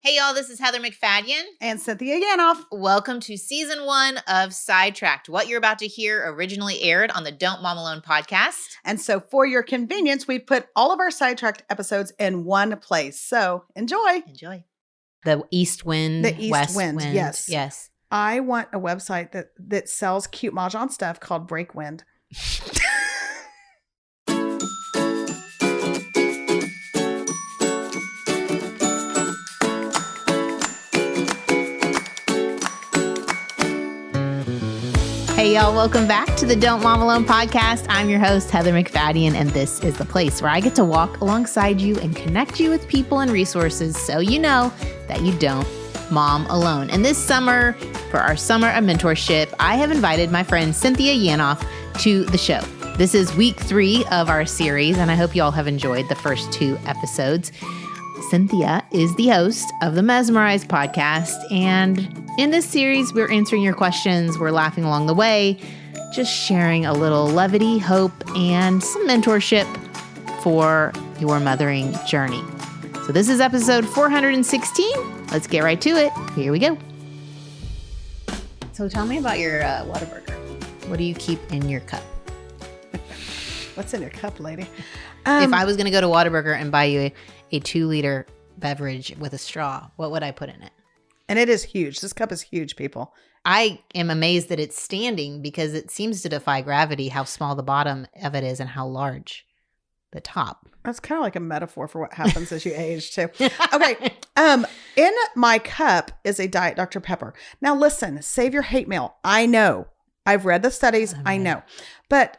Hey y'all, this is Heather McFadden. And Cynthia Yanof. Welcome to season 1 of Sidetracked. What you're about to hear originally aired on the Don't Mom Alone podcast. And so for your convenience, we put all of our Sidetracked episodes in one place. So enjoy. Enjoy. The East Wind, West Wind. Yes. Yes. I want a website that sells cute mahjong stuff called Breakwind. Hey y'all, welcome back to the Don't Mom Alone podcast. I'm your host, Heather McFadden, and this is the place where I get to walk alongside you and connect you with people and resources so you know that you don't mom alone. And this summer, for our Summer of Mentorship, I have invited my friend Cynthia Yanof to the show. This is week 3 of our series, and I hope you all have enjoyed the first 2 episodes. Cynthia is the host of the Mesmerized podcast, and in this series, we're answering your questions, we're laughing along the way, just sharing a little levity, hope, and some mentorship for your mothering journey. So this is episode 416. Let's get right to it. Here we go. So tell me about your Whataburger. What do you keep in your cup? What's in your cup, lady? If I was going to go to Whataburger and buy you a 2-liter beverage with a straw, what would I put in it? And it is huge. This cup is huge, people. I am amazed that it's standing because it seems to defy gravity how small the bottom of it is and how large the top. That's kind of like a metaphor for what happens as you age, too. Okay. In my cup is a Diet Dr. Pepper. Now, listen, save your hate mail. I know. I've read the studies. I know. But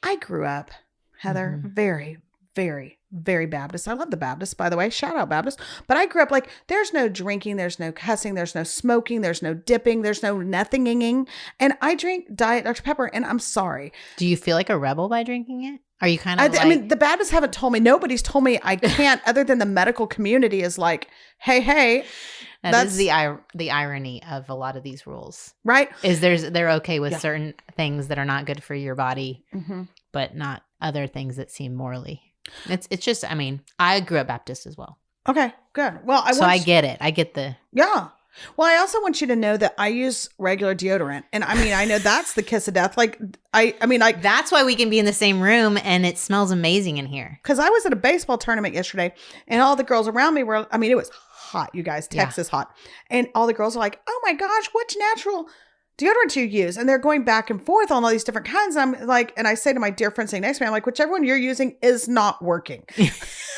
I grew up, Heather, very, very, very Baptist. I love the Baptists, by the way. Shout out Baptist. But I grew up like, there's no drinking, there's no cussing, there's no smoking, there's no dipping, there's no nothinging. And I drink Diet Dr. Pepper, and I'm sorry. Do you feel like a rebel by drinking it? Are you kind of I mean, the Baptists haven't told me. Nobody's told me I can't, other than the medical community is like, hey. That is the irony of a lot of these rules. Right? Is they're okay with certain things that are not good for your body, but not other things that seem morally. It's just, I mean, I grew up Baptist as well. Okay, good. Well, I get it. I get the... Yeah. Well, I also want you to know that I use regular deodorant. And I mean, I know that's the kiss of death. Like, I mean, like... That's why we can be in the same room and it smells amazing in here. Because I was at a baseball tournament yesterday and all the girls around me were, I mean, it was hot, you guys. Texas hot. And all the girls are like, oh my gosh, which natural deodorant do you use? And they're going back and forth on all these different kinds. And I'm like, and I say to my dear friend sitting next to me, I'm like, whichever one you're using is not working.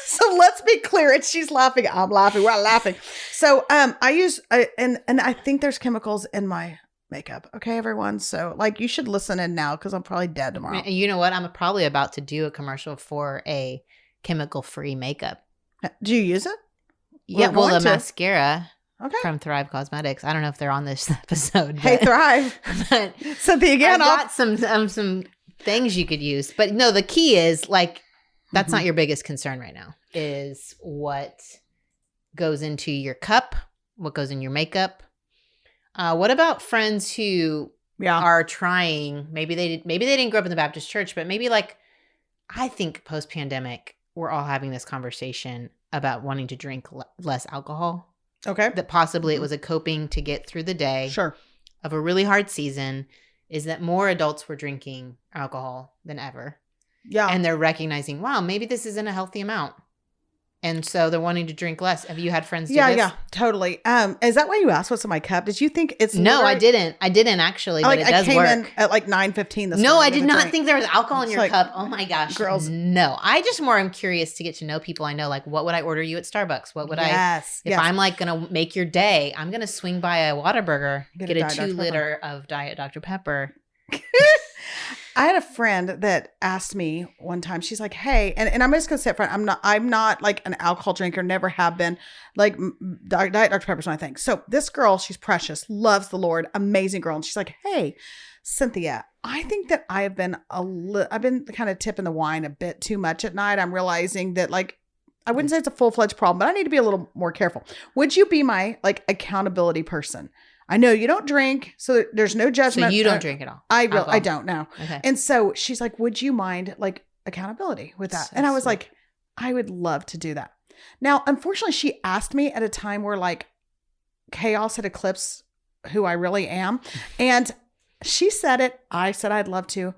So let's be clear. And she's laughing. I'm laughing. We're laughing. So I use, and I think there's chemicals in my makeup. Okay, everyone. So like, you should listen in now because I'm probably dead tomorrow. You know what? I'm probably about to do a commercial for a chemical-free makeup. Do you use it? Yeah, well, the mascara. Okay. From Thrive Cosmetics. I don't know if they're on this episode. Hey, Thrive. But Cynthia Yanof. I've got some things you could use. But no, the key is like, that's not your biggest concern right now, is what goes into your cup, what goes in your makeup. What about friends who are trying, maybe they didn't grow up in the Baptist church, but maybe like, I think post-pandemic, we're all having this conversation about wanting to drink less alcohol. Okay. That possibly it was a coping to get through the day of a really hard season, is that more adults were drinking alcohol than ever. Yeah. And they're recognizing, wow, maybe this isn't a healthy amount. And so they're wanting to drink less. Have you had friends do this? Yeah, totally. Is that why you asked what's in my cup? Did you think it's... No, I didn't. I didn't actually, but it does work. I came in at like 9:15 this morning. No, I did not think there was alcohol in your cup. Oh my gosh. Girls. No. I just more am curious to get to know people I know. Like, what would I order you at Starbucks? What would if I'm like going to make your day, I'm going to swing by a Whataburger, get a 2-liter of Diet Dr. Pepper. I had a friend that asked me one time, she's like, hey, and I'm just going to say up front, I'm not like an alcohol drinker, never have been. Like Diet Dr. Pepper's my thing. So this girl, she's precious, loves the Lord, amazing girl. And she's like, hey, Cynthia, I think that I've been kind of tipping the wine a bit too much at night. I'm realizing that like, I wouldn't say it's a full-fledged problem, but I need to be a little more careful. Would you be my like accountability person? I know you don't drink, so there's no judgment. So you don't drink at all? I don't know. Okay. And so she's like, would you mind like accountability with that? And I was like, I would love to do that. Now, unfortunately, she asked me at a time where like chaos had eclipsed who I really am. And she said it. I said I'd love to.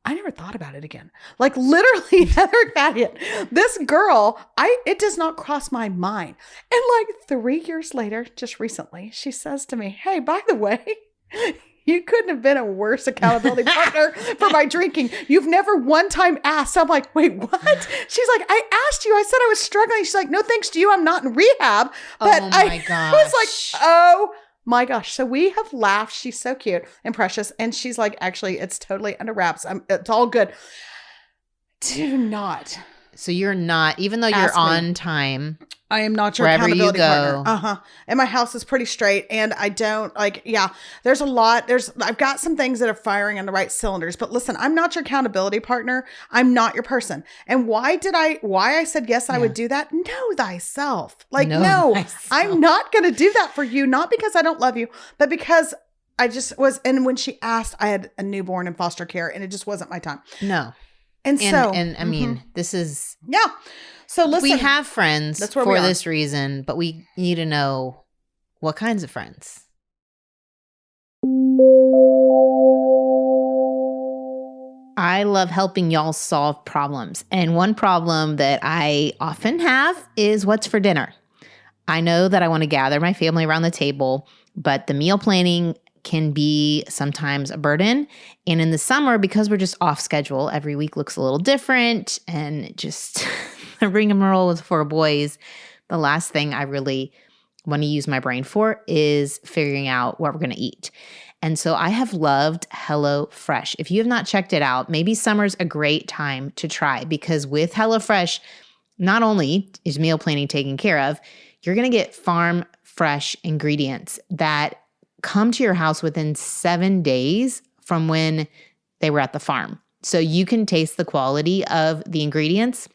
I never thought about it again. Like literally, Heather Fadian, this girl, it does not cross my mind. And like 3 years later, just recently, she says to me, hey, by the way, you couldn't have been a worse accountability partner for my drinking. You've never one time asked. So I'm like, wait, what? She's like, I asked you. I said I was struggling. She's like, no, thanks to you. I'm not in rehab. But oh my gosh. I was like, oh my gosh. So we have laughed. She's so cute and precious. And she's like, actually, it's totally under wraps. It's all good. Do not. So you're not, even though you're on time. I am not your accountability partner. And my house is pretty straight. And I don't there's a lot. I've got some things that are firing on the right cylinders, but listen, I'm not your accountability partner. I'm not your person. And why I said, yes, I would do that. Know thyself. Like, no, I'm not going to do that for you. Not because I don't love you, but because I just was. And when she asked, I had a newborn in foster care and it just wasn't my time. No. And I mean, this is. Yeah. So listen, we have friends for this reason, but we need to know what kinds of friends. I love helping y'all solve problems. And one problem that I often have is what's for dinner. I know that I want to gather my family around the table, but the meal planning can be sometimes a burden. And in the summer, because we're just off schedule, every week looks a little different and just the rigmarole with 4 boys. The last thing I really want to use my brain for is figuring out what we're going to eat. And so I have loved HelloFresh. If you have not checked it out, maybe summer's a great time to try, because with HelloFresh, not only is meal planning taken care of, you're going to get farm fresh ingredients that come to your house within 7 days from when they were at the farm. So you can taste the quality of the ingredients.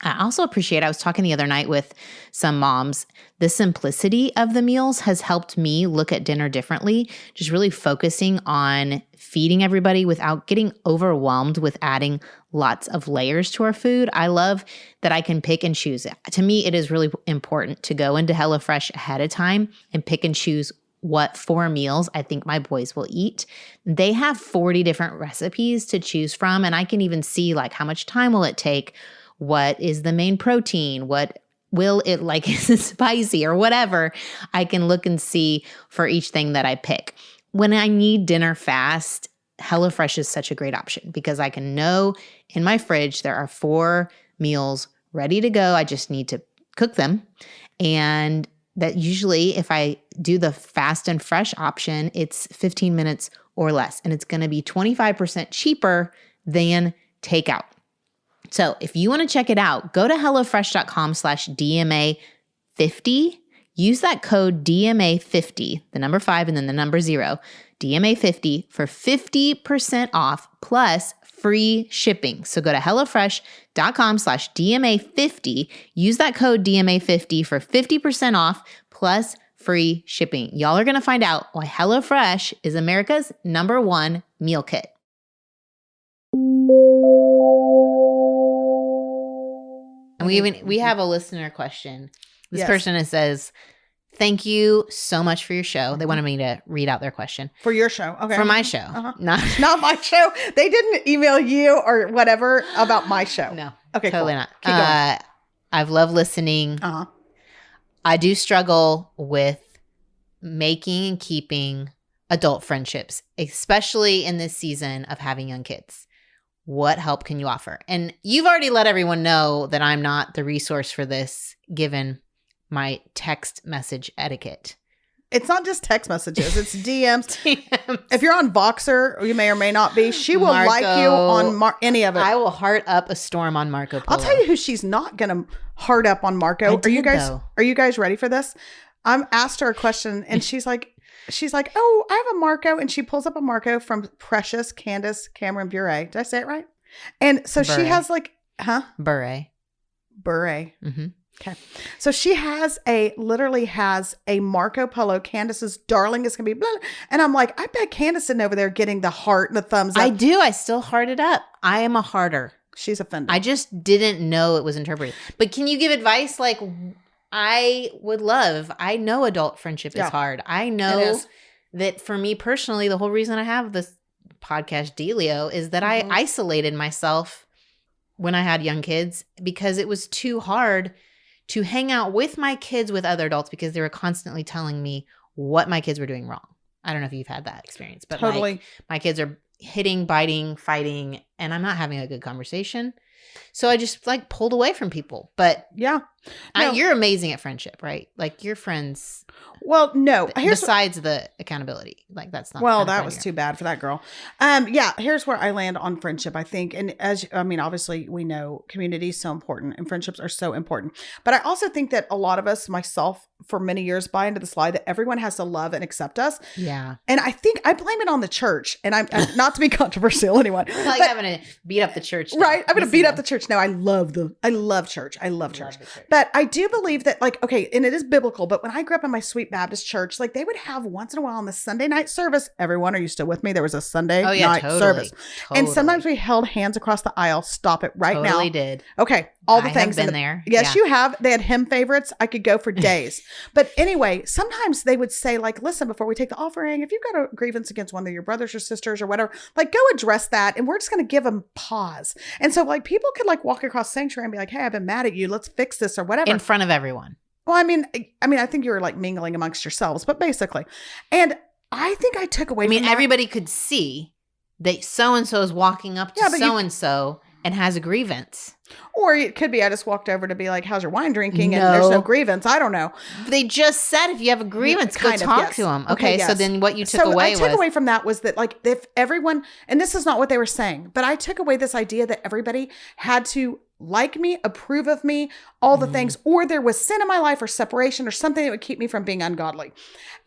I also appreciate, I was talking the other night with some moms, the simplicity of the meals has helped me look at dinner differently, just really focusing on feeding everybody without getting overwhelmed with adding lots of layers to our food. I love that I can pick and choose. To me, it is really important to go into HelloFresh ahead of time and pick and choose what 4 meals I think my boys will eat. They have 40 different recipes to choose from, and I can even see like how much time will it take, what is the main protein, what will it like, is it spicy or whatever. I can look and see for each thing that I pick. When I need dinner fast, HelloFresh is such a great option because I can know in my fridge there are 4 meals ready to go. I just need to cook them. And that usually if I do the fast and fresh option, it's 15 minutes or less. And it's going to be 25% cheaper than takeout. So if you want to check it out, go to HelloFresh.com/DMA50. Use that code DMA50, the number 5 and then the number 0, DMA50 for 50% off plus free shipping. So go to HelloFresh.com/DMA50. Use that code DMA50 for 50% off plus free shipping. Y'all are going to find out why HelloFresh is America's #1 meal kit. And we have a listener question. This person says, thank you so much for your show. They wanted me to read out their question. For your show. Okay. For my show. Not my show. They didn't email you or whatever about my show. No. Okay, totally cool. not. Keep going. I've loved listening. I do struggle with making and keeping adult friendships, especially in this season of having young kids. What help can you offer? And you've already let everyone know that I'm not the resource for this, given my text message etiquette. It's not just text messages. It's DMs. If you're on Voxer, you may or may not be. She will like you on any of it. I will heart up a storm on Marco Polo. I'll tell you who she's not going to heart up on Marco. Are you guys ready for this? I'm asked her a question and she's like, oh, I have a Marco. And she pulls up a Marco from Precious Candace Cameron Bure. Did I say it right? And so she has like, Bure. Mm-hmm. Okay. So she literally has a Marco Polo. Candace's darling is going to be blah. And I'm like, I bet Candace sitting over there getting the heart and the thumbs up. I do. I still heart it up. I am a hearter. She's offended. I just didn't know it was interpreted. But can you give advice? Like, I know adult friendship is hard. I know that for me personally, the whole reason I have this podcast dealio is that I isolated myself when I had young kids because it was too hard to hang out with my kids with other adults because they were constantly telling me what my kids were doing wrong. I don't know if you've had that experience, but totally. like, my kids are hitting, biting, fighting, and I'm not having a good conversation. So I just like pulled away from people. But yeah, you're amazing at friendship, right? Like your friends. Well, no. Besides the accountability, like that's not. Well, that was too bad for that girl. Yeah. Here's where I land on friendship. I think, and obviously we know community is so important and friendships are so important. But I also think that a lot of us, myself, for many years, buy into this lie that everyone has to love and accept us. Yeah. And I think I blame it on the church. And I'm not to be controversial, anyone. I'm going to beat up the church. Right. I'm going to beat up the church. No, I love church. I love church. But I do believe that, like, okay, and it is biblical, but when I grew up in my Sweet Baptist church, like they would have once in a while on the Sunday night service. Everyone, are you still with me? There was a Sunday night service. And sometimes we held hands across the aisle. Stop it right now. Totally did. Okay. All the I things. Have been there. Yes, you have. They had hymn favorites. I could go for days. But anyway, sometimes they would say, like, listen, before we take the offering, if you've got a grievance against one of your brothers or sisters or whatever, like, go address that. And we're just going to give them pause. And so, like, people could like walk across sanctuary and be like, hey, I've been mad at you. Let's fix this or whatever. In front of everyone. Well, I mean, I think you were like mingling amongst yourselves, but basically. And I think I took away from that. Everybody could see that so-and-so is walking up to so-and-so and has a grievance. Or it could be I just walked over to be like, how's your wine drinking? And there's no grievance. I don't know. They just said if you have a grievance, go talk to them. Okay, yes. So then what you took away was... I took away from that was that, like, if everyone, and this is not what they were saying, but I took away this idea that everybody had to like me, approve of me, all the things, or there was sin in my life or separation or something that would keep me from being ungodly.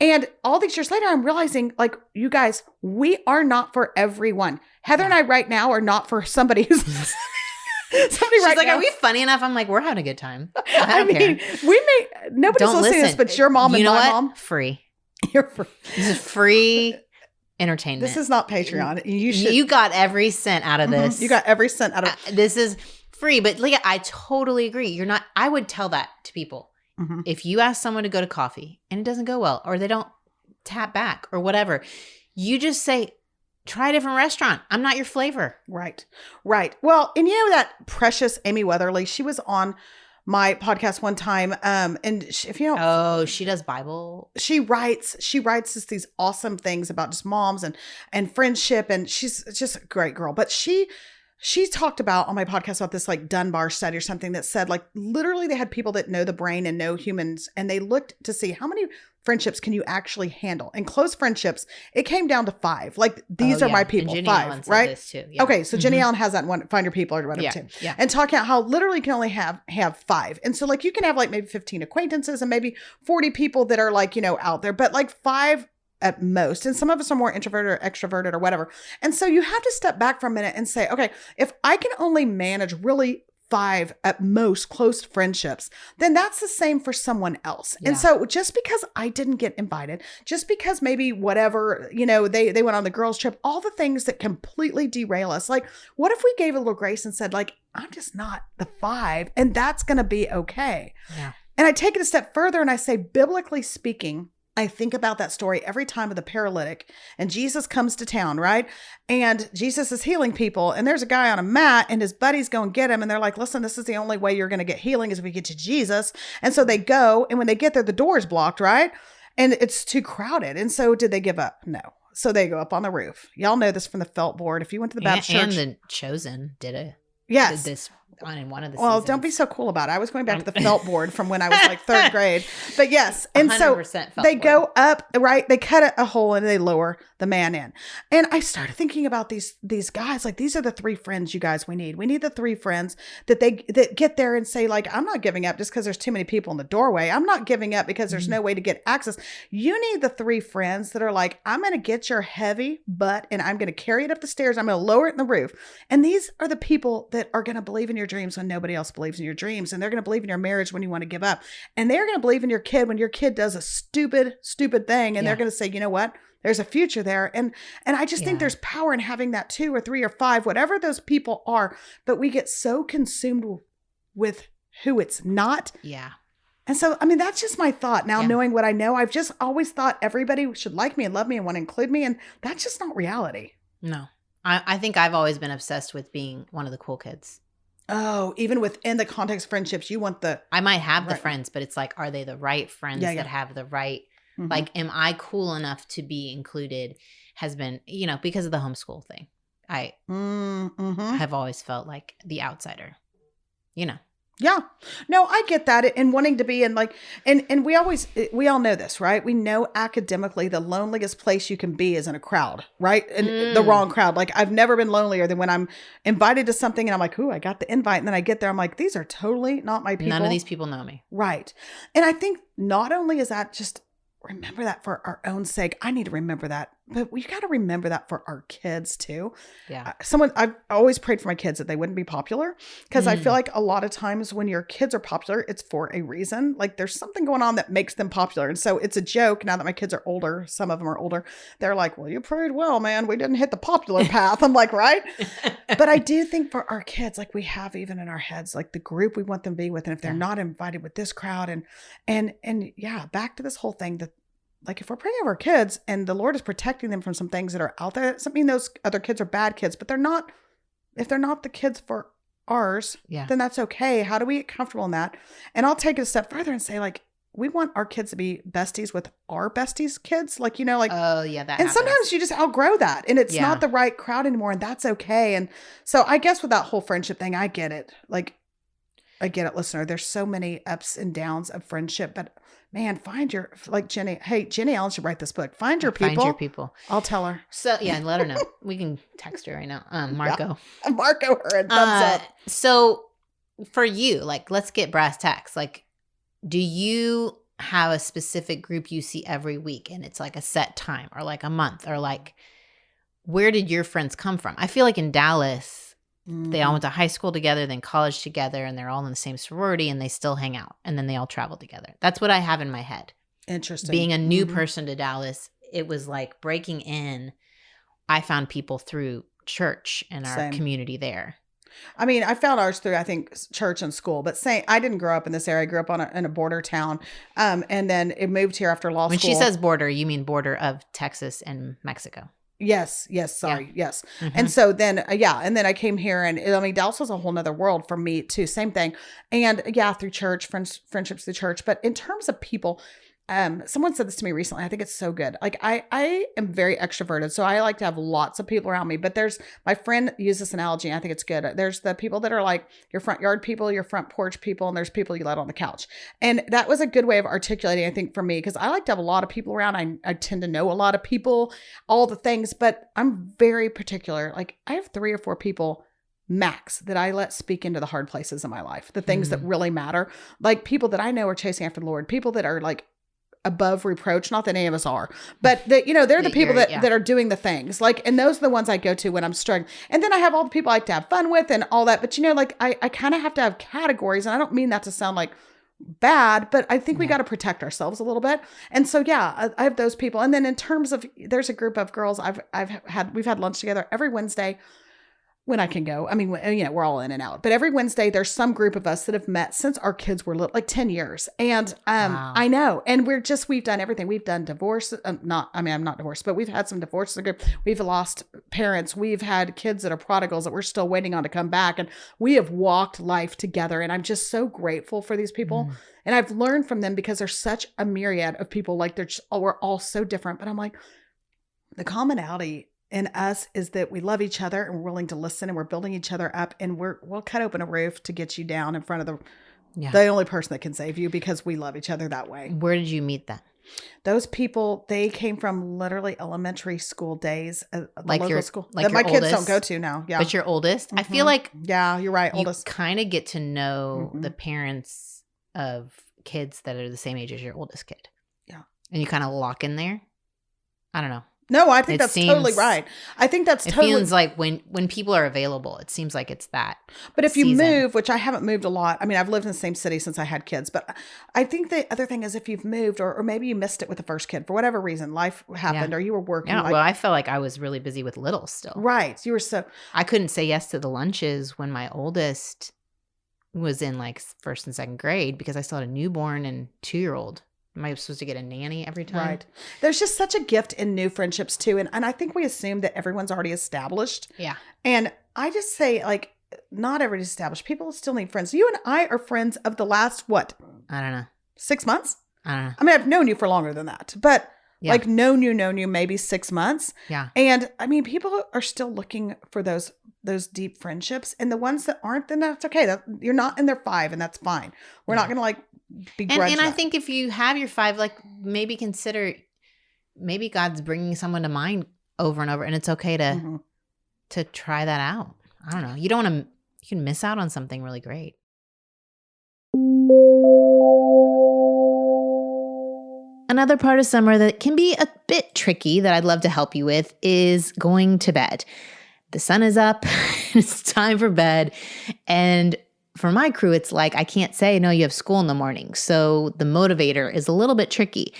And all these years later, I'm realizing, like, you guys, we are not for everyone. Heather and I right now are not for somebody who's... She's like, are we funny enough? I'm like, we're having a good time. I don't care. Nobody's listening to this, but your mom and my mom. Free. You're free. This is free entertainment. This is not Patreon. You got every cent out of this. You got every cent out of this is free. But Leah, I totally agree. I would tell that to people. Mm-hmm. If you ask someone to go to coffee and it doesn't go well, or they don't tap back or whatever, you just say, try a different restaurant. I'm not your flavor. Right. Well, and you know that precious Amy Weatherly, she was on my podcast one time. And if you know, oh, she does Bible. She writes just these awesome things about just moms and friendship. And she's just a great girl. But she talked about on my podcast about this like Dunbar study or something that said, like, literally they had people that know the brain and know humans, and they looked to see how many friendships can you actually handle. And close friendships, it came down to 5. Like, these are my people. 5, right? This too. Yeah. Okay, so Jenny Allen has that one, Find Your People or whatever too. Yeah. And talking about how literally you can only have 5. And so, like, you can have like maybe 15 acquaintances and maybe 40 people that are like, you know, out there, but like 5 at most. And some of us are more introverted or extroverted or whatever. And so you have to step back for a minute and say, okay, if I can only manage really 5 at most close friendships, then that's the same for someone else. Yeah. And so just because I didn't get invited, just because maybe whatever, you know, they went on the girls' trip, all the things that completely derail us. Like, what if we gave a little grace and said, like, I'm just not the 5, and that's going to be okay. Yeah. And I take it a step further and I say, biblically speaking, I think about that story every time of the paralytic, and Jesus comes to town, right? And Jesus is healing people, and there's a guy on a mat, and his buddies go and get him, and they're like, listen, this is the only way you're going to get healing is if we get to Jesus. And so they go, and when they get there, the door's blocked, right? And it's too crowded. And so did they give up? No. So they go up on the roof. Y'all know this from the felt board. If you went to the Baptist church. And the Chosen did it. Yes. Did this in one of the Well, seasons. don't be so cool about it. I was going back to the felt board from when I was like 3rd grade. But yes. And so they go up, right? They cut a hole and they lower the man in. And I started thinking about these guys. Like, these are the 3 friends, you guys, we need. We need the 3 friends that get there and say, like, I'm not giving up just because there's too many people in the doorway. I'm not giving up because there's no way to get access. You need the 3 friends that are like, I'm going to get your heavy butt and I'm going to carry it up the stairs. I'm going to lower it in the roof. And these are the people that are going to believe in your your dreams when nobody else believes in your dreams. And they're going to believe in your marriage when you want to give up. And they're going to believe in your kid when your kid does a stupid thing. And they're going to say, you know what? There's a future there. And I just think there's power in having that 2 or 3 or 5, whatever those people are. But we get so consumed with who it's not. Yeah. And so, I mean, that's just my thought. Now, knowing what I know, I've just always thought everybody should like me and love me and want to include me. And that's just not reality. No. I think I've always been obsessed with being one of the cool kids. Oh, even within the context of friendships, you want the... I might have the friends, but it's like, are they the right friends that have the right... Like, am I cool enough to be included? Has been, because of the homeschool thing. I have always felt like the outsider, Yeah. No, I get that. And wanting to be in like, and we all know this, right? We know academically the loneliest place you can be is in a crowd, right? And the wrong crowd. Like, I've never been lonelier than when I'm invited to something and I'm like, ooh, I got the invite. And then I get there, I'm like, these are totally not my people. None of these people know me. Right. And I think not only is that just remember that for our own sake, I need to remember that, but we got to remember that for our kids too. Yeah. I've always prayed for my kids that they wouldn't be popular, because I feel like a lot of times when your kids are popular, it's for a reason. Like, there's something going on that makes them popular. And so it's a joke now that my kids are older. Some of them are older. They're like, well, you prayed well, man. We didn't hit the popular path. I'm like, right. But I do think for our kids, like, we have even in our heads, like the group we want them to be with. And if they're not invited with this crowd and yeah, back to this whole thing that, like, if we're praying over our kids and the Lord is protecting them from some things that are out there, it doesn't mean those other kids are bad kids, but if they're not the kids for ours, then that's okay. How do we get comfortable in that? And I'll take it a step further and say, like, we want our kids to be besties with our besties' kids. Like, like, oh yeah, that and happens. sometimes you just outgrow that and it's not the right crowd anymore, and that's okay. And so I guess with that whole friendship thing, I get it. Like, I get it, listener. There's so many ups and downs of friendship, but man, find your, like Jenny. Hey, Jenny Allen should write this book. Find your people. Find your people. I'll tell her. So yeah, let her know. We can text her right now. Marco. Yeah. Marco her and thumbs up. So for you, like, let's get brass tacks. Like, do you have a specific group you see every week and it's like a set time or like a month, or like, where did your friends come from? I feel like in Dallas, they all went to high school together, then college together, and they're all in the same sorority and they still hang out, and then they all travel together. That's what I have in my head. Interesting. Being a new person to Dallas, it was like breaking in. I found people through church and our community there. I mean, I found ours through, I think, church and school, but I didn't grow up in this area. I grew up in a border town. And then it moved here after law school. When she says border, you mean border of Texas and Mexico. Yes. Sorry. Yeah. Yes. And so then, and then I came here, and I mean, Dallas was a whole nother world for me too. Same thing. And through church, friendships through church. But in terms of people, someone said this to me recently. I think it's so good. Like, I am very extroverted, so I like to have lots of people around me. But my friend used this analogy, and I think it's good. There's the people that are like your front yard people, your front porch people, and there's people you let on the couch. And that was a good way of articulating, I think, for me, because I like to have a lot of people around. I tend to know a lot of people, all the things, but I'm very particular. Like, I have 3 or 4 people max that I let speak into the hard places in my life, the things that really matter, like people that I know are chasing after the Lord, people that are like above reproach, not that any of us are, but that, they're the people that are doing the things, like, and those are the ones I go to when I'm struggling. And then I have all the people I like to have fun with and all that, but like, I kind of have to have categories, and I don't mean that to sound like bad, but I think we got to protect ourselves a little bit. And so, I have those people. And then in terms of, there's a group of girls we've had lunch together every Wednesday when I can go. I mean, we're all in and out, but every Wednesday there's some group of us that have met since our kids were little, like 10 years. And wow. I know. And we've done everything. We've done divorce. I'm not divorced, but we've had some divorces. We've lost parents. We've had kids that are prodigals that we're still waiting on to come back. And we have walked life together. And I'm just so grateful for these people. And I've learned from them, because there's such a myriad of people. Like, we're all so different, but I'm like, the commonality in us is that we love each other, and we're willing to listen, and we're building each other up, and we'll cut open a roof to get you down in front of the only person that can save you, because we love each other that way. Where did you meet them? Those people, they came from literally elementary school days, like local your school like that my your kids oldest? don't go to now. Yeah, but your oldest, I feel like you're right. Oldest, you kind of get to know the parents of kids that are the same age as your oldest kid. Yeah, and you kind of lock in there. I don't know. No, I think It that's seems, totally right. I think that's it totally. feels like when people are available, it seems like it's that. But if you season. move, which I haven't moved a lot, I mean, I've lived in the same city since I had kids, but I think the other thing is if you've moved or maybe you missed it with the first kid for whatever reason, life happened or you were working. Yeah, well, I felt like I was really busy with little still. Right. You were so. I couldn't say yes to the lunches when my oldest was in like first and second grade because I still had a newborn and 2-year-old. Am I supposed to get a nanny every time? Right. There's just such a gift in new friendships too. And I think we assume that everyone's already established. Yeah. And I just say like, not everybody's established. People still need friends. You and I are friends of the last, what? I don't know. 6 months? I don't know. I mean, I've known you for longer than that, but Yeah. known you maybe 6 months. Yeah. And I mean, people are still looking for those deep friendships, and the ones that aren't, then that's okay. You're not in their 5, and that's fine. We're not going to like begrudge And that. I think if you have your 5, like maybe consider, maybe God's bringing someone to mind over and over, and it's okay to try that out. I don't know. You don't want to. You can miss out on something really great. Another part of summer that can be a bit tricky that I'd love to help you with is going to bed. The sun is up, it's time for bed. And for my crew, it's like, I can't say, no, you have school in the morning. So the motivator is a little bit tricky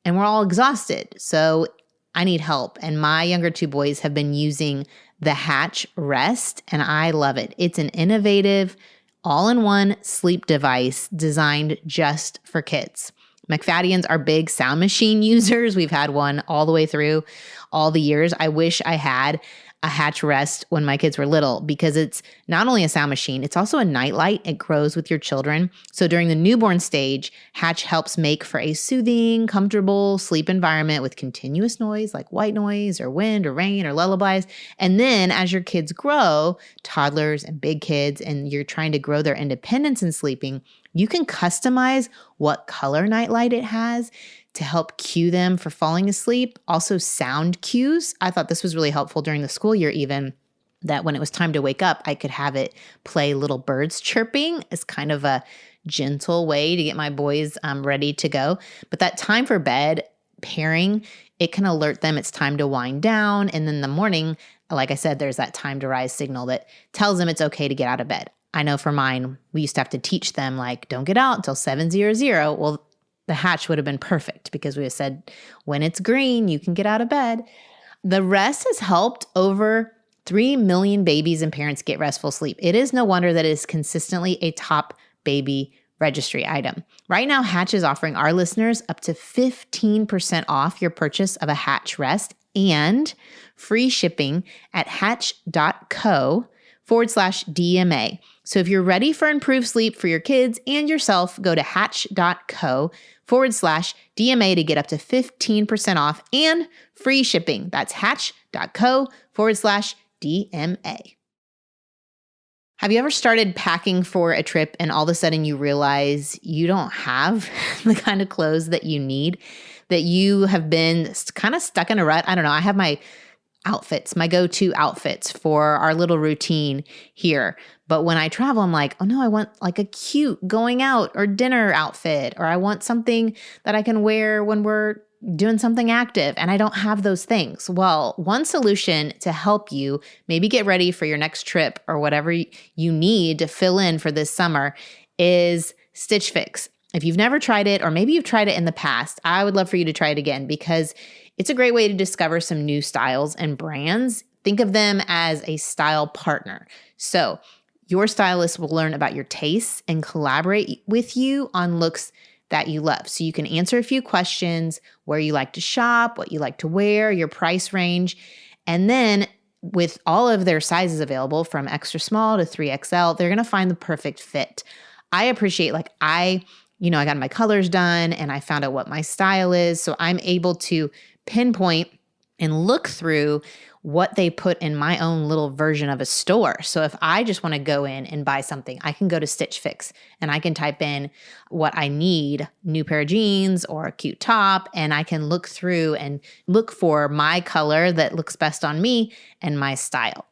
and we're all exhausted. So I need help. And my younger 2 boys have been using the Hatch Rest and I love it. It's an innovative, all-in-one sleep device designed just for kids. McFaddians are big sound machine users. We've had one all the way through all the years. I wish I had a Hatch Rest when my kids were little because it's not only a sound machine, it's also a nightlight. It grows with your children. So during the newborn stage, Hatch helps make for a soothing, comfortable sleep environment with continuous noise like white noise or wind or rain or lullabies. And then as your kids grow, toddlers and big kids, and you're trying to grow their independence in sleeping, you can customize what color nightlight it has to help cue them for falling asleep. Also sound cues. I thought this was really helpful during the school year even, that when it was time to wake up, I could have it play little birds chirping as kind of a gentle way to get my boys ready to go. But that time for bed pairing, it can alert them it's time to wind down. And then in the morning, like I said, there's that time to rise signal that tells them it's okay to get out of bed. I know for mine, we used to have to teach them like, don't get out until 7:00. Well, the Hatch would have been perfect because we have said, when it's green, you can get out of bed. The Rest has helped over 3 million babies and parents get restful sleep. It is no wonder that it is consistently a top baby registry item. Right now, Hatch is offering our listeners up to 15% off your purchase of a Hatch Rest and free shipping at hatch.co/DMA. So if you're ready for improved sleep for your kids and yourself, go to hatch.co/DMA to get up to 15% off and free shipping. That's hatch.co/DMA. Have you ever started packing for a trip and all of a sudden you realize you don't have the kind of clothes that you need, that you have been kind of stuck in a rut? I don't know. I have my outfits, my go-to outfits for our little routine here. But when I travel, I'm like, oh no, I want like a cute going out or dinner outfit, or I want something that I can wear when we're doing something active, and I don't have those things. Well, one solution to help you maybe get ready for your next trip or whatever you need to fill in for this summer is Stitch Fix. If you've never tried it, or maybe you've tried it in the past, I would love for you to try it again because it's a great way to discover some new styles and brands. Think of them as a style partner. So your stylist will learn about your tastes and collaborate with you on looks that you love. So you can answer a few questions, where you like to shop, what you like to wear, your price range. And then with all of their sizes available from extra small to 3XL, they're going to find the perfect fit. I appreciate I got my colors done and I found out what my style is. So I'm able to pinpoint and look through what they put in my own little version of a store. So if I just want to go in and buy something, I can go to Stitch Fix and I can type in what I need, new pair of jeans or a cute top, and I can look through and look for my color that looks best on me and my style.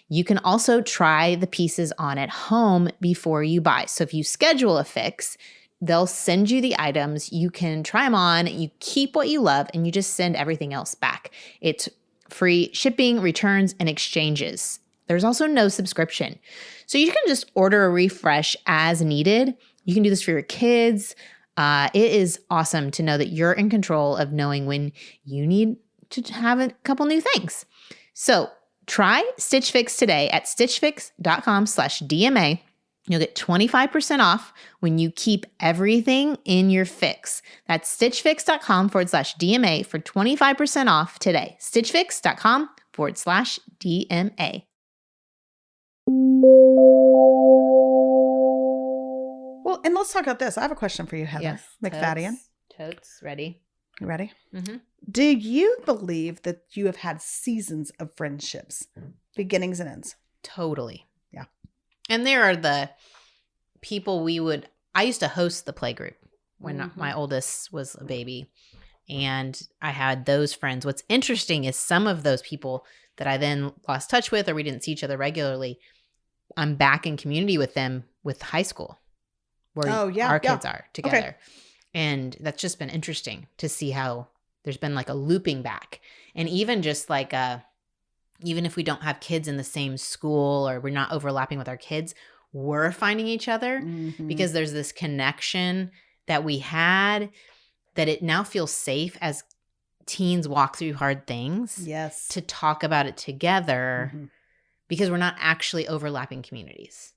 You can also try the pieces on at home before you buy. So if you schedule a fix, They'll send you the items. You can try them on. You keep what you love, and you just send everything else back. It's free shipping, returns, and exchanges. There's also no subscription. So you can just order a refresh as needed. You can do this for your kids. It is awesome to know that you're in control of knowing when you need to have a couple new things. So try Stitch Fix today at stitchfix.com/DMA. You'll get 25% off when you keep everything in your fix. That's stitchfix.com/DMA for 25% off today. stitchfix.com/DMA. Well, and let's talk about this. I have a question for you, Heather. Yes. McFadden. Totes. Ready? You ready? Mm-hmm. Do you believe that you have had seasons of friendships, beginnings and ends? Totally. Yeah. And there are the people I used to host the play group when my oldest was a baby, and I had those friends. What's interesting is some of those people that I then lost touch with, or we didn't see each other regularly, I'm back in community with them with high school, where our kids are together. Okay. And that's just been interesting to see how there's been like a looping back. And even just like even if we don't have kids in the same school or we're not overlapping with our kids, we're finding each other because there's this connection that we had, that it now feels safe as teens walk through hard things. Yes. To talk about it together because we're not actually overlapping communities.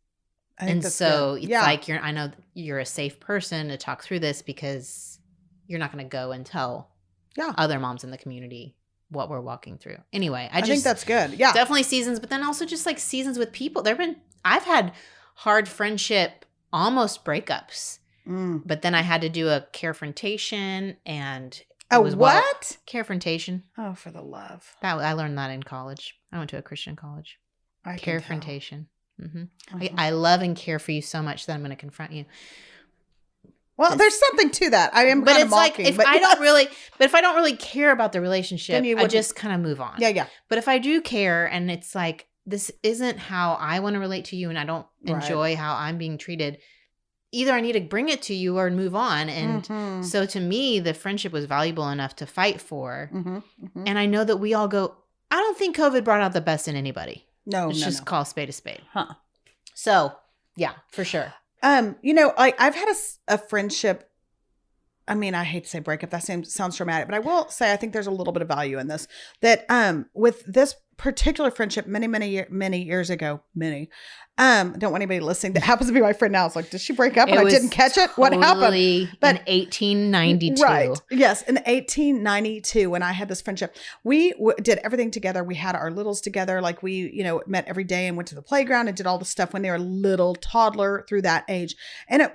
And so it's like I know you're a safe person to talk through this because you're not going to go and tell other moms in the community what we're walking through. Anyway, I think that's good. Yeah. Definitely seasons, but then also just like seasons with people. I've had hard friendship, almost breakups, but then I had to do a carefrontation and what? Carefrontation. Oh, for the love. I learned that in college. I went to a Christian college. Carefrontation. I love and care for you so much that I'm going to confront you. Well, there's something to that. I am, but it's mocking, like if I don't really care about the relationship, I just kind of move on. Yeah. But if I do care, and it's like this isn't how I want to relate to you, and I don't enjoy how I'm being treated, either I need to bring it to you or move on. And so to me, the friendship was valuable enough to fight for. And I know that we all go, I don't think COVID brought out the best in anybody. Let's just call a spade a spade. So yeah, for sure. I've had a friendship. I mean, I hate to say breakup. That sounds dramatic, but I will say I think there's a little bit of value in this. That with this particular friendship, many years ago, I don't want anybody listening that happens to be my friend now. It's like, did she break up and I didn't catch it? What happened? But in 1892, right? Yes, in 1892, when I had this friendship, we did everything together. We had our littles together. Like we, met every day and went to the playground and did all the stuff when they were little toddler through that age. And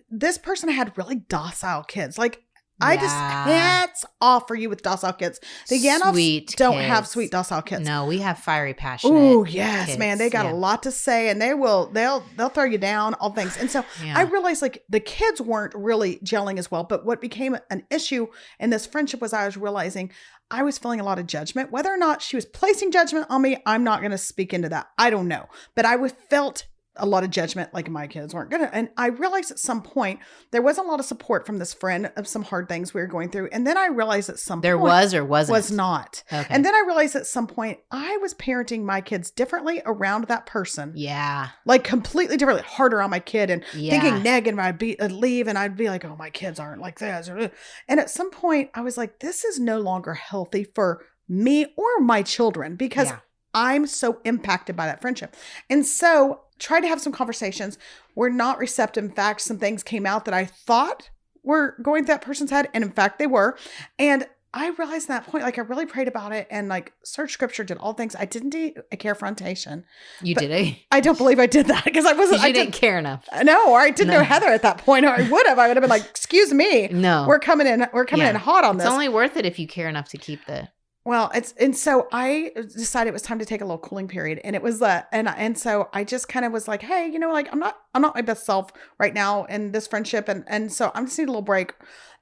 this person had really docile kids. Like, I just hats off for you with docile kids. The Yanofs don't have sweet docile kids. No, we have fiery, passionate. Oh yes, kids. Man, they got a lot to say, and they'll throw you down, all things. And so I realized like the kids weren't really gelling as well. But what became an issue in this friendship was I was realizing I was feeling a lot of judgment. Whether or not she was placing judgment on me, I'm not going to speak into that. I don't know, but I felt a lot of judgment, like my kids weren't gonna. And I realized at some point there wasn't a lot of support from this friend of some hard things we were going through. And then I realized at some point there was or wasn't. Was not. Okay. And then I realized at some point I was parenting my kids differently around that person. Yeah. Like completely differently, harder on my kid and thinking negative. I'd leave and I'd be like, oh, my kids aren't like this. And at some point I was like, this is no longer healthy for me or my children because I'm so impacted by that friendship. And so try to have some conversations. We're not receptive. In fact, some things came out that I thought were going through that person's head. And in fact, they were. And I realized at that point, like I really prayed about it and like searched scripture, did all things. I didn't do a carefrontation. You did it? I don't believe I did that because I wasn't. You didn't care enough. No, or I didn't know Heather at that point. Or I would have. I would have been like, excuse me. No. We're coming in hot on this. It's only worth it if you care enough to keep the... Well, so I decided it was time to take a little cooling period, and it was and so I just kind of was like, hey, like I'm not my best self right now in this friendship, and so I'm just need a little break.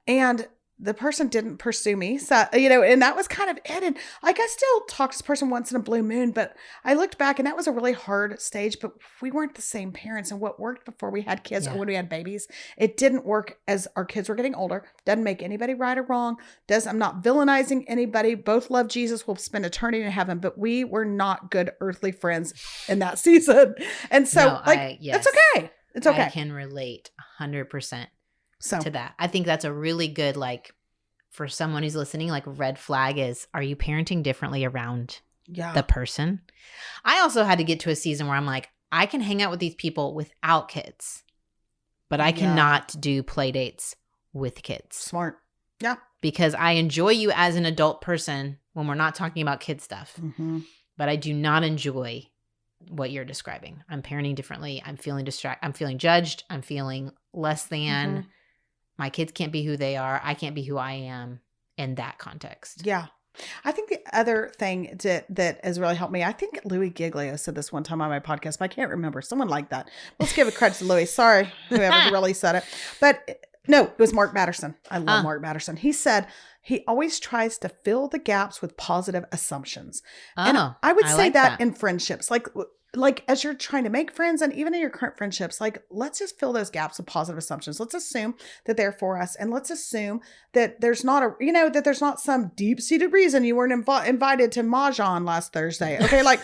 And the person didn't pursue me. So, and that was kind of it. And like, I still talk to this person once in a blue moon, but I looked back and that was a really hard stage, but we weren't the same parents. And what worked before we had kids or when we had babies, it didn't work as our kids were getting older. Doesn't make anybody right or wrong. I'm not villainizing anybody. Both love Jesus. We'll spend eternity in heaven, but we were not good earthly friends in that season. And so it's okay. It's okay. I can relate 100%. To that. I think that's a really good, like, for someone who's listening, like, red flag is, are you parenting differently around the person? I also had to get to a season where I'm like, I can hang out with these people without kids, but I cannot do play dates with kids. Smart. Yeah. Because I enjoy you as an adult person when we're not talking about kid stuff, but I do not enjoy what you're describing. I'm parenting differently. I'm feeling distracted. I'm feeling judged. I'm feeling less than. My kids can't be who they are. I can't be who I am in that context. Yeah. I think the other thing that has really helped me, I think Louis Giglio said this one time on my podcast, but I can't remember. Someone like that. Let's give a credit to Louis. Sorry, whoever really said it. But no, it was Mark Batterson. I love Mark Batterson. He said he always tries to fill the gaps with positive assumptions. And I would say that in friendships, like as you're trying to make friends and even in your current friendships, like, let's just fill those gaps with positive assumptions. Let's assume that they're for us. And let's assume that there's not that there's not some deep seated reason you weren't invited to Mahjong last Thursday. Okay. Like,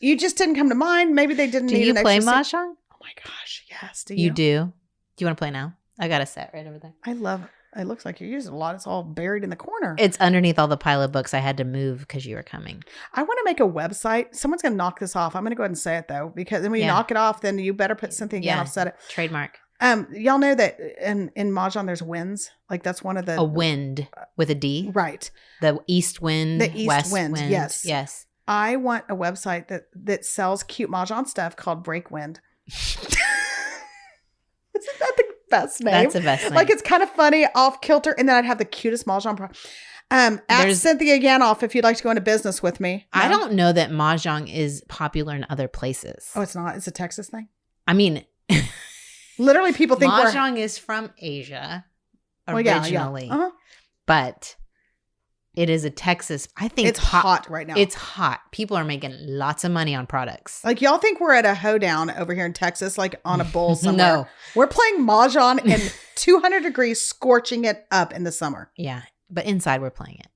you just didn't come to mind. Maybe they didn't need an extra. Do you play Mahjong? Oh my gosh. Yes. Do you? You do? Do you want to play now? I got a set right over there. I love it. It looks like you're using a lot. It's all buried in the corner. It's underneath all the pile of books. I had to move because you were coming. I want to make a website. Someone's going to knock this off. I'm going to go ahead and say it, though, because when you knock it off, then you better put Cynthia Yanof said it. Trademark. Y'all know that in Mahjong there's winds. Like, that's one of the... A wind with a D? Right. The east wind, the east west wind. Yes. Yes. I want a website that sells cute Mahjong stuff called Breakwind. Isn't that the best name? That's the best name. Like, it's kind of funny, off kilter, and then I'd have the cutest Mahjong at Cynthia Yanof if you'd like to go into business with me. No? I don't know that Mahjong is popular in other places. Oh, it's not? It's a Texas thing? I mean... Literally, people think Mahjong is from Asia originally. But it is a Texas. I think it's hot right now. It's hot. People are making lots of money on products. Like, y'all think we're at a hoedown over here in Texas, like on a bowl somewhere? No. We're playing Mahjong in 200 degrees, scorching it up in the summer. Yeah. But inside we're playing it.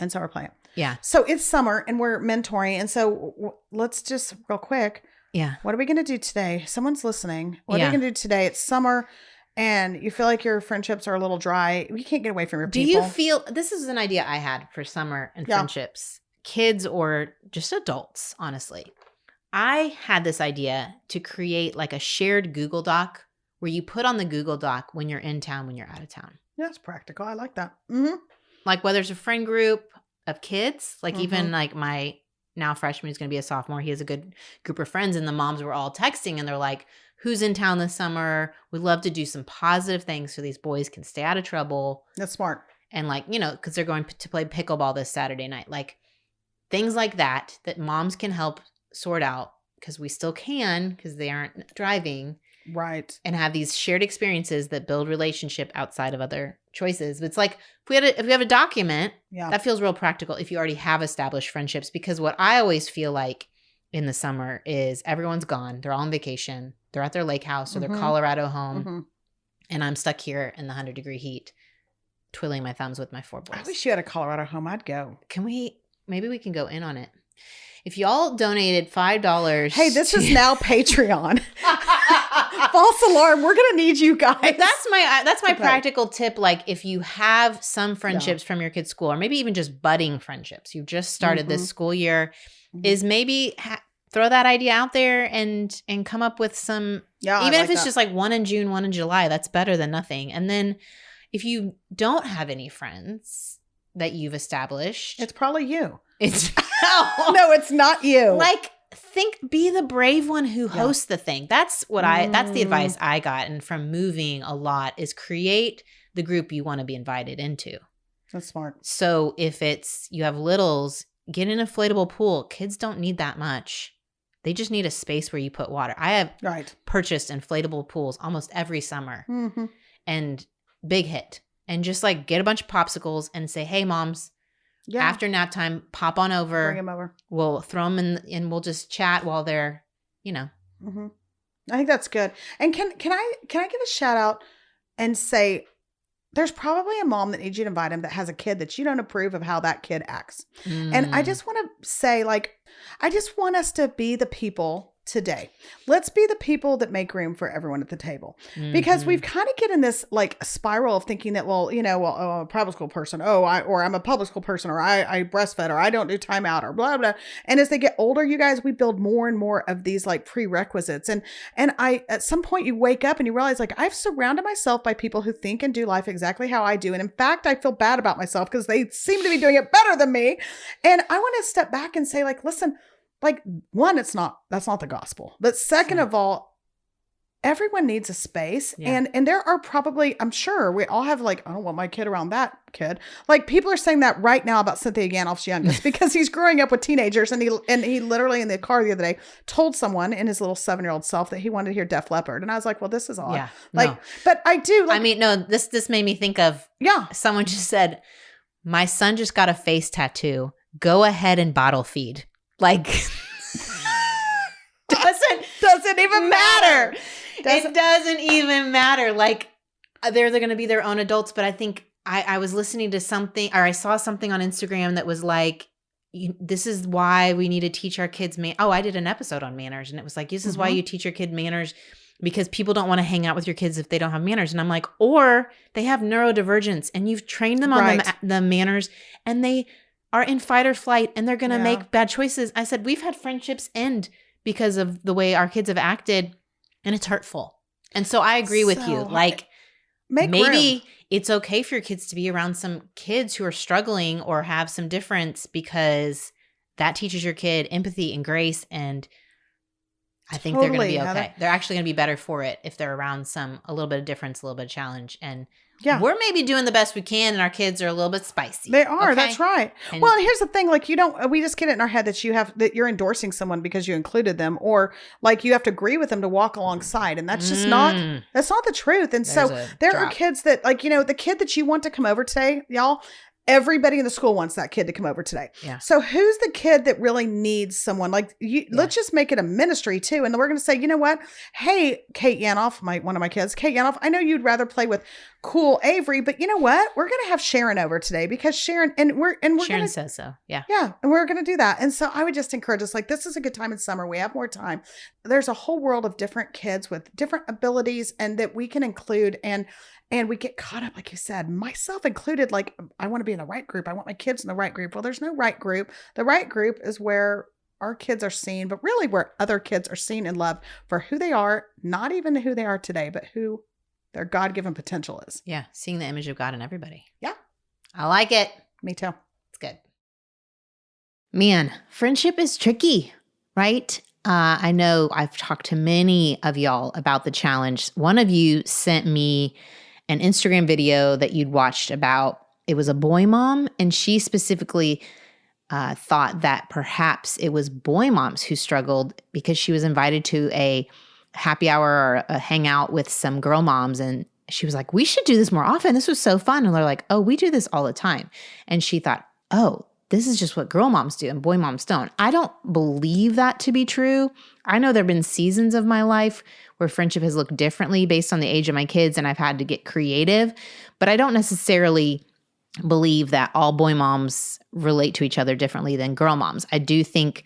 And so we're playing it. Yeah. So it's summer and we're mentoring. And so let's just real quick. Yeah. What are we going to do today? Someone's listening. What are we going to do today? It's summer. And you feel like your friendships are a little dry. You can't get away from your people. Do you feel, this is an idea I had for summer and friendships, kids or just adults, honestly. I had this idea to create like a shared Google Doc where you put on the Google Doc when you're in town, when you're out of town. Yeah, it's practical. I like that. Mm-hmm. Like whether it's a friend group of kids, like even like my now freshman who's going to be a sophomore, he has a good group of friends and the moms were all texting and they're like, who's in town this summer? We'd love to do some positive things so these boys can stay out of trouble. That's smart. And like, you know, because they're going to play pickleball this Saturday night. Like things like that moms can help sort out because we still can because they aren't driving. Right. And have these shared experiences that build relationship outside of other choices. But it's like if we have a document, that feels real practical if you already have established friendships. Because what I always feel like in the summer is everyone's gone. They're all on vacation. They're at their lake house or their Colorado home. And I'm stuck here in the 100-degree heat, twiddling my thumbs with my 4 boys. I wish you had a Colorado home. I'd go. Maybe we can go in on it. If y'all donated $5. Hey, this is now Patreon. False alarm. We're going to need you guys. That's my practical tip. Like if you have some friendships from your kid's school or maybe even just budding friendships, you just started this school year, is maybe throw that idea out there and come up with some, even if it's just like one in June, one in July, that's better than nothing. And then if you don't have any friends that you've established. It's probably you. It's no, it's not you. Like be the brave one who hosts the thing. That's what that's the advice I got. And from moving a lot is create the group you want to be invited into. That's smart. So if you have littles, get an inflatable pool. Kids don't need that much. They just need a space where you put water. I have purchased inflatable pools almost every summer and big hit. and just like get a bunch of popsicles and say, hey, moms, Yeah. after nap time, pop on over. Bring them over. We'll throw them in and we'll just chat while they're, Mm-hmm. I think that's good. And can I give a shout out and say, there's probably a mom that needs you to invite him that has a kid that you don't approve of how that kid acts. And I just want to say, like, I just want us to be the people today. Let's be the people that make room for everyone at the table. Because we've kind of get in this like spiral of thinking that, well, I'm a private school person. Or I'm a public school person, or I breastfed, or I don't do timeout, or blah, blah. And as they get older, you guys, we build more and more of these like prerequisites. And at some point you wake up and you realize, like, I've surrounded myself by people who think and do life exactly how I do. And in fact, I feel bad about myself because they seem to be doing it better than me. And I want to step back and say, like, listen, like, one, that's not the gospel. But second of all, everyone needs a space. Yeah. And there are probably, I'm sure we all have like, I don't want my kid around that kid. Like, people are saying that right now about Cynthia Yanof's youngest because he's growing up with teenagers, and he literally in the car the other day told someone in his little 7-year-old self that he wanted to hear Def Leppard. And I was like, well, this is odd. Yeah, like, no. But I do. Like, I mean, no, this made me think of, someone just said, my son just got a face tattoo. Go ahead and bottle feed. Like, doesn't even matter. It doesn't even matter. Like, they're going to be their own adults. But I think I was listening to something, or I saw something on Instagram that was like, this is why we need to teach our kids. I did an episode on manners, and it was like, this is why you teach your kid manners, because people don't want to hang out with your kids if they don't have manners. And I'm like, or they have neurodivergence, and you've trained them on the manners, and they are in fight or flight, and they're going to make bad choices. I said, we've had friendships end because of the way our kids have acted, and it's hurtful. And so I agree with you. Like, maybe it's okay for your kids to be around some kids who are struggling or have some difference, because that teaches your kid empathy and grace. And I think they're going to be okay. They're actually going to be better for it if they're around a little bit of difference, a little bit of challenge. And we're maybe doing the best we can, and our kids are a little bit spicy. They are. Okay? That's right. And here's the thing. Like, we just get it in our head that you're endorsing someone because you included them, or like you have to agree with them to walk alongside. And that's just that's not the truth. And so there are kids that, like, the kid that you want to come over today, y'all, everybody in the school wants that kid to come over today. Yeah. So who's the kid that really needs someone? Like, let's just make it a ministry too. And we're going to say, you know what? Hey, Kate Yanof, one of my kids, Kate Yanof, I know you'd rather play with cool Avery, but you know what? We're going to have Sharon over today, because Sharon, Sharon says so. Yeah. Yeah. And we're going to do that. And so I would just encourage us, like, this is a good time in summer. We have more time. There's a whole world of different kids with different abilities, and that we can include, and we get caught up, like you said, myself included. Like, I want to be in the right group. I want my kids in the right group. Well, there's no right group. The right group is where our kids are seen, but really where other kids are seen and loved for who they are, not even who they are today, but who their God-given potential is. Yeah. Seeing the image of God in everybody. Yeah. I like it. Me too. It's good. Man, friendship is tricky, right? I know I've talked to many of y'all about the challenge. One of you sent me an Instagram video that you'd watched about, it was a boy mom, and she specifically thought that perhaps it was boy moms who struggled because she was invited to a happy hour or a hangout with some girl moms, and she was like, we should do this more often. This was so fun. And they're like, oh, we do this all the time. And she thought, oh, this is just what girl moms do and boy moms don't. I don't believe that to be true. I know there have been seasons of my life where friendship has looked differently based on the age of my kids, and I've had to get creative, but I don't necessarily believe that all boy moms relate to each other differently than girl moms. I do think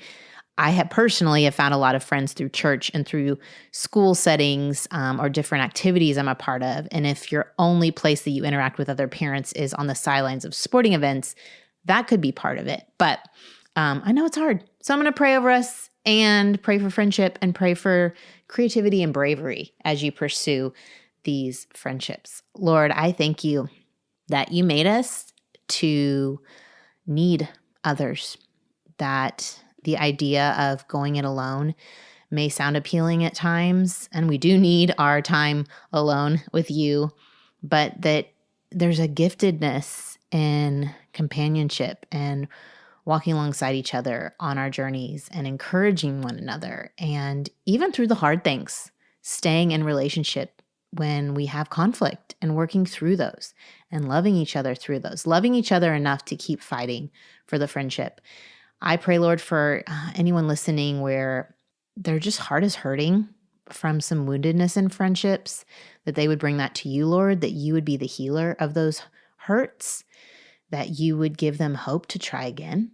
I have personally found a lot of friends through church and through school settings or different activities I'm a part of. And if your only place that you interact with other parents is on the sidelines of sporting events, that could be part of it. But I know it's hard. So I'm going to pray over us and pray for friendship and pray for creativity and bravery as you pursue these friendships. Lord, I thank you that you made us to need others, that the idea of going it alone may sound appealing at times, and we do need our time alone with you, but that there's a giftedness in companionship and walking alongside each other on our journeys and encouraging one another. And even through the hard things, staying in relationship when we have conflict and working through those and loving each other through those, loving each other enough to keep fighting for the friendship. I pray, Lord, for anyone listening where their just heart is hurting from some woundedness in friendships, that they would bring that to you, Lord, that you would be the healer of those hurts, that you would give them hope to try again,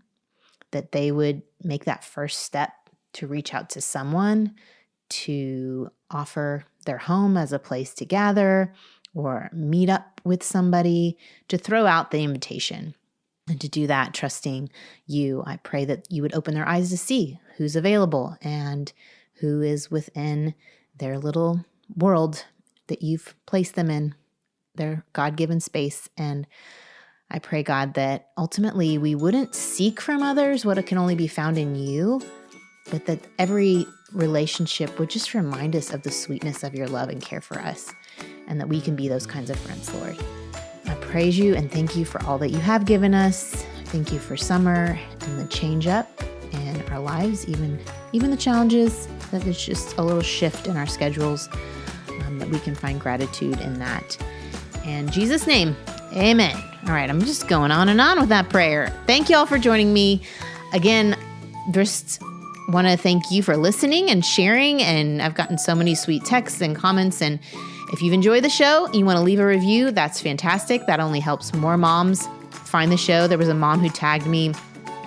that they would make that first step to reach out to someone, to offer their home as a place to gather or meet up with somebody, to throw out the invitation. And to do that, trusting you, I pray that you would open their eyes to see who's available and who is within their little world that you've placed them in, their God-given space. And I pray, God, that ultimately we wouldn't seek from others what can only be found in you, but that every relationship would just remind us of the sweetness of your love and care for us, and that we can be those kinds of friends, Lord. I praise you and thank you for all that you have given us. Thank you for summer and the change up in our lives, even the challenges, that there's just a little shift in our schedules, that we can find gratitude in that. In Jesus' name, amen. All right, I'm just going on and on with that prayer. Thank you all for joining me. Again, just want to thank you for listening and sharing, and I've gotten so many sweet texts and comments, and if you've enjoyed the show and you want to leave a review, that's fantastic. That only helps more moms find the show. There was a mom who tagged me.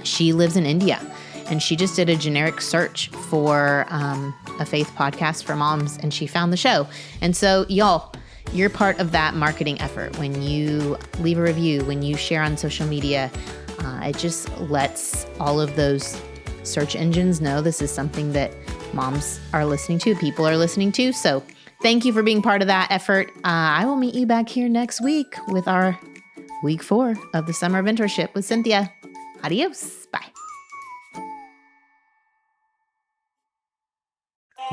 She lives in India, and she just did a generic search for a faith podcast for moms, and she found the show. And so y'all, you're part of that marketing effort. When you leave a review, when you share on social media, it just lets all of those search engines know this is something that moms are listening to, people are listening to. So thank you for being part of that effort. I will meet you back here next week with our week 4 of the Summer Mentorship with Cynthia. Adios. Bye.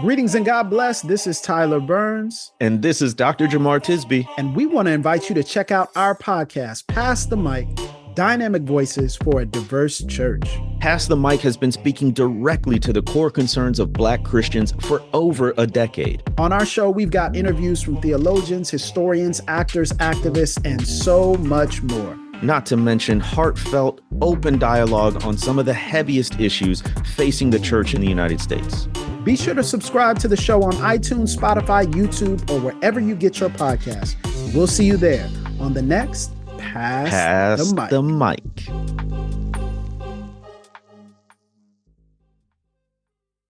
Greetings and God bless. This is Tyler Burns. And this is Dr. Jamar Tisby. And we want to invite you to check out our podcast, Pass the Mic, Dynamic Voices for a Diverse Church. Pass the Mic has been speaking directly to the core concerns of Black Christians for over a decade. On our show, we've got interviews from theologians, historians, actors, activists, and so much more. Not to mention heartfelt, open dialogue on some of the heaviest issues facing the church in the United States. Be sure to subscribe to the show on iTunes, Spotify, YouTube, or wherever you get your podcasts. We'll see you there on the next Pass the Mic.